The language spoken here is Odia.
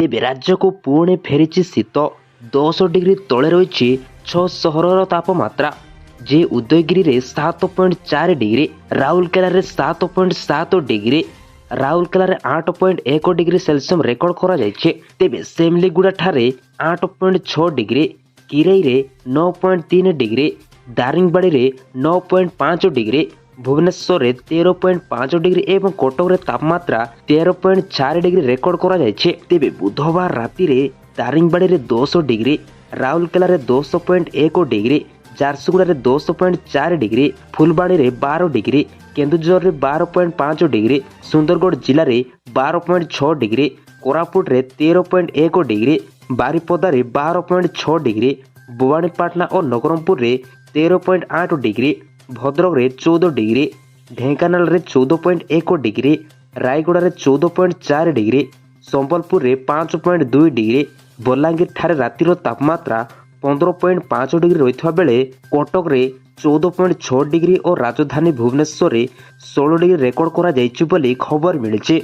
ତେବେ ରାଜ୍ୟକୁ ପୁଣି ଫେରିଛି ଶୀତ। 10 ଡିଗ୍ରୀ ତଳେ ରହିଛି 6 ସହରର ତାପମାତ୍ରା। ଯେ ଉଦୟଗିରିରେ 7.4 ଡିଗ୍ରୀ, ରାଉରକେଲାରେ 7.7 ଡିଗ୍ରୀ, ରାଉରକେଲାରେ 8.1 ଡିଗ୍ରୀ ସେଲସିୟସ୍ ରେକର୍ଡ କରାଯାଇଛି। ତେବେ ସେମଲିଗୁଡ଼ା ଠାରେ 8.6 ଡିଗ୍ରୀ, କିରେଇରେ 9.3 ଡିଗ୍ରୀ, ଦାରିଙ୍ଗବାଡ଼ିରେ 9.5 ଡିଗ୍ରୀ, ଭୁବନେଶ୍ୱରରେ 13.5 ଡିଗ୍ରୀ ଏବଂ କଟକରେ ତାପମାତ୍ରା 13.4 ଡିଗ୍ରୀ ରେକର୍ଡ କରାଯାଇଛି। ତେବେ ବୁଧବାର ରାତିରେ ଦାରିଙ୍ଗବାଡ଼ିରେ 10 ଡିଗ୍ରୀ, ରାଉରକେଲାରେ 10.1 ଡିଗ୍ରୀ, ଝାରସୁଗୁଡ଼ାରେ 10.4 ଡିଗ୍ରୀ, ଫୁଲବାଣୀରେ 12 ଡିଗ୍ରୀ, କେନ୍ଦୁଝରରେ 12.5 ଡିଗ୍ରୀ, ସୁନ୍ଦରଗଡ଼ ଜିଲ୍ଲାରେ 12.6 ଡିଗ୍ରୀ, କୋରାପୁଟରେ 13.1 ଡିଗ୍ରୀ, ବାରିପଦାରେ 12.6 ଡିଗ୍ରୀ, ଭବାନୀପାଟଣା ଓ ନବରଙ୍ଗପୁରରେ 13.8 ଡିଗ୍ରୀ, ଭଦ୍ରକରେ 14 ଡିଗ୍ରୀ, ଢେଙ୍କାନାଳରେ 14.1 ଡିଗ୍ରୀ, ରାୟଗଡ଼ାରେ 14.4 ଡିଗ୍ରୀ, ସମ୍ବଲପୁରରେ 5.2 ଡିଗ୍ରୀ, ବଲାଙ୍ଗୀର ଠାରେ ରାତିର ତାପମାତ୍ରା 15.5 ଡିଗ୍ରୀ ରହିଥିବା ବେଳେ କଟକରେ 14.6 ଡିଗ୍ରୀ ଓ ରାଜଧାନୀ ଭୁବନେଶ୍ୱରରେ 16 ଡିଗ୍ରୀ ରେକର୍ଡ କରାଯାଇଛି ବୋଲି ଖବର ମିଳିଛି।